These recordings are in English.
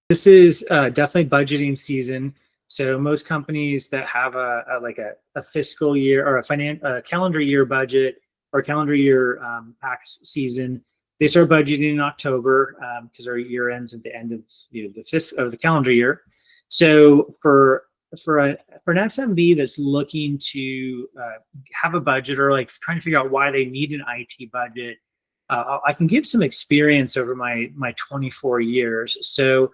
This is definitely budgeting season. So most companies that have a fiscal year or a calendar year budget or calendar year tax season, they start budgeting in October because our year ends at the end of the calendar year. So for an SMB that's looking to have a budget or like trying to figure out why they need an IT budget, I can give some experience over my 24 years. So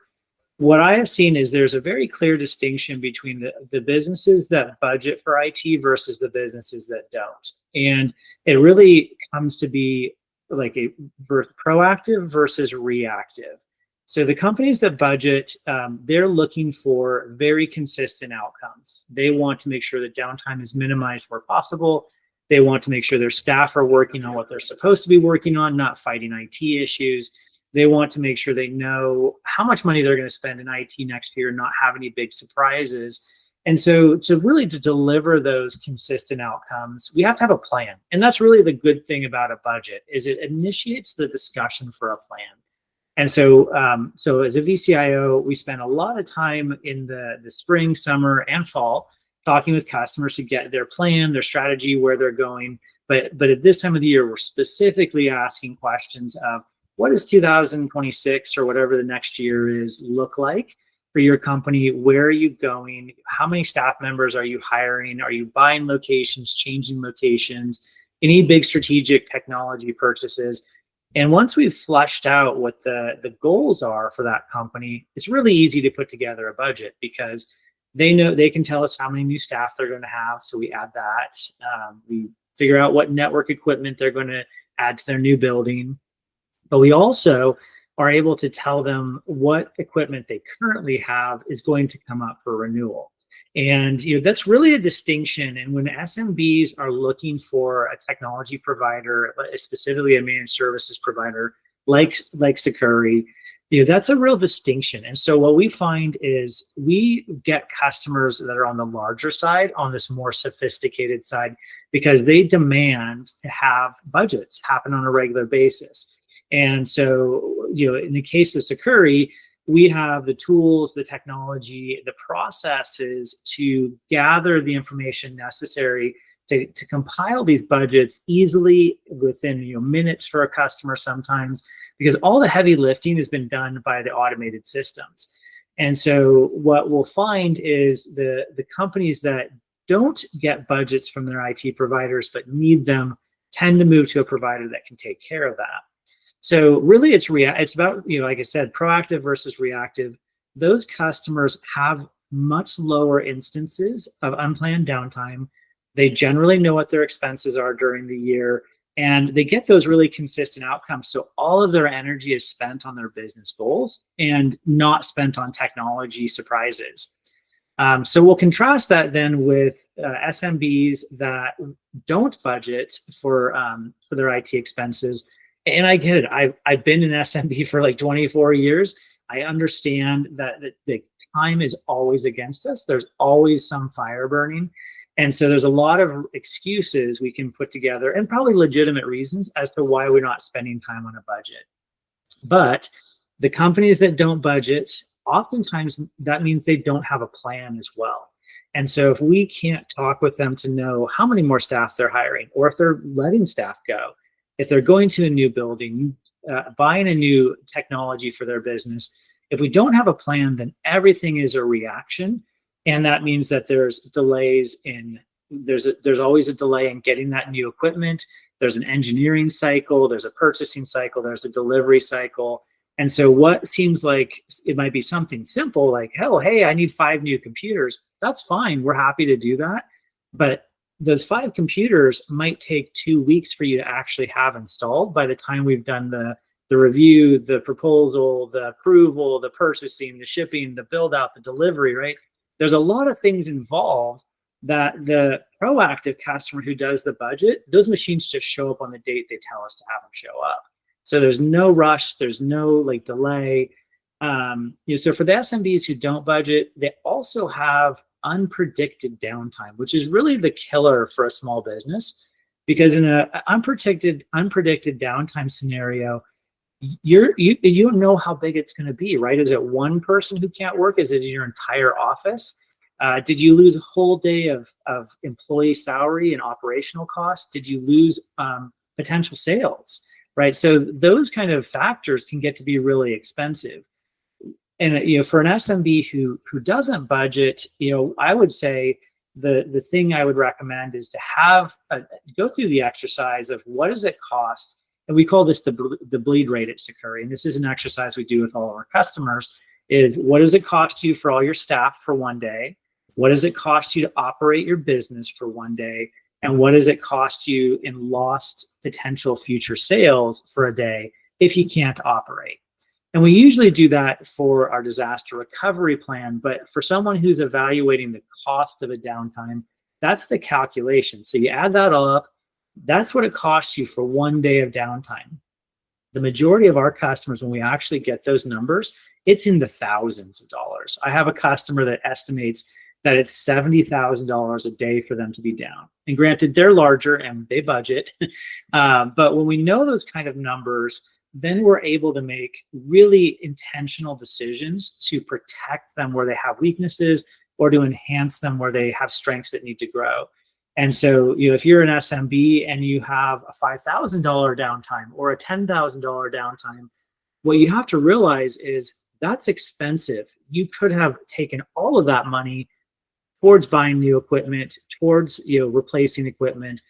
what I have seen is there's a very clear distinction between the businesses that budget for IT versus the businesses that don't. And it really comes to be like a proactive versus reactive. So the companies that budget, they're looking for very consistent outcomes. They want to make sure that downtime is minimized where possible. They want to make sure their staff are working on what they're supposed to be working on, not fighting IT issues. They want to make sure they know how much money they're going to spend in IT next year, not have any big surprises. And so to deliver those consistent outcomes, we have to have a plan. And that's really the good thing about a budget is it initiates the discussion for a plan. And so as a VCIO, we spend a lot of time in the spring, summer, and fall talking with customers to get their plan, their strategy, where they're going. But at this time of the year, we're specifically asking questions of, what does 2026 or whatever the next year is look like for your company? Where are you going? How many staff members are you hiring? Are you buying locations, changing locations, any big strategic technology purchases? And once we've flushed out what the goals are for that company, it's really easy to put together a budget because they know they can tell us how many new staff they're going to have. So we add that. We figure out what network equipment they're going to add to their new building. But we also are able to tell them what equipment they currently have is going to come up for renewal. And that's really a distinction. And when SMBs are looking for a technology provider, specifically a managed services provider like Sakuri, that's a real distinction. And so what we find is we get customers that are on the larger side, on this more sophisticated side, because they demand to have budgets happen on a regular basis. And so, in the case of Sakuri, we have the tools, the technology, the processes to gather the information necessary to compile these budgets easily within minutes for a customer sometimes, because all the heavy lifting has been done by the automated systems. And so what we'll find is the companies that don't get budgets from their IT providers but need them tend to move to a provider that can take care of that. So really it's about, like I said, proactive versus reactive. Those customers have much lower instances of unplanned downtime. They generally know what their expenses are during the year, and they get those really consistent outcomes. So all of their energy is spent on their business goals and not spent on technology surprises. So we'll contrast that then with SMBs that don't budget for their IT expenses. And I get it. I've been an SMB for like 24 years. I understand that the time is always against us. There's always some fire burning. And so there's a lot of excuses we can put together and probably legitimate reasons as to why we're not spending time on a budget. But the companies that don't budget, oftentimes that means they don't have a plan as well. And so if we can't talk with them to know how many more staff they're hiring, or if they're letting staff go, if they're going to a new building, buying a new technology for their business, if we don't have a plan, then everything is a reaction. And that means that there's delays there's always a delay in getting that new equipment. There's an engineering cycle, there's a purchasing cycle, there's a delivery cycle. And so what seems like it might be something simple like, oh, hey, I need 5 new computers. That's fine. We're happy to do that. But those 5 computers might take 2 weeks for you to actually have installed by the time we've done the review, the proposal, the approval, the purchasing, the shipping, the build out, the delivery, right? There's a lot of things involved that the proactive customer who does the budget, those machines just show up on the date they tell us to have them show up. So there's no rush, there's no delay. So for the SMBs who don't budget, they also have unpredicted downtime, which is really the killer for a small business, because in an unpredicted downtime scenario, you don't know how big it's going to be, right? Is it one person who can't work? Is it your entire office? Did you lose a whole day of employee salary and operational costs? Did you lose potential sales, right? So those kind of factors can get to be really expensive. And for an SMB who doesn't budget, I would say the thing I would recommend is to go through the exercise of what does it cost, and we call this the bleed rate at Sakuri. And this is an exercise we do with all of our customers: is what does it cost you for all your staff for one day? What does it cost you to operate your business for one day? And what does it cost you in lost potential future sales for a day if you can't operate? And we usually do that for our disaster recovery plan, but for someone who's evaluating the cost of a downtime, that's the calculation. So you add that all up, that's what it costs you for one day of downtime. The majority of our customers, when we actually get those numbers, it's in the thousands of dollars. I have a customer that estimates that it's $70,000 a day for them to be down. And granted, they're larger and they budget, but when we know those kind of numbers, then we're able to make really intentional decisions to protect them where they have weaknesses or to enhance them where they have strengths that need to grow. And so, if you're an SMB and you have a $5,000 downtime or a $10,000 downtime, what you have to realize is that's expensive. You could have taken all of that money towards buying new equipment, towards replacing equipment.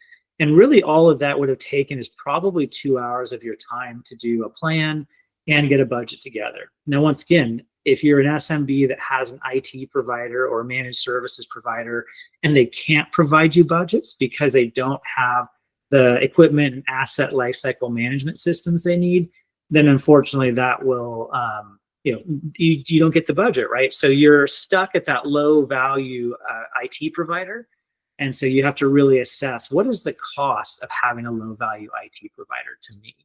And really all of that would have taken is probably 2 hours of your time to do a plan and get a budget together. Now, once again, if you're an SMB that has an IT provider or a managed services provider and they can't provide you budgets because they don't have the equipment and asset lifecycle management systems they need, then unfortunately that will, you don't get the budget, right? So you're stuck at that low value IT provider. And so you have to really assess, what is the cost of having a low value IT provider to me?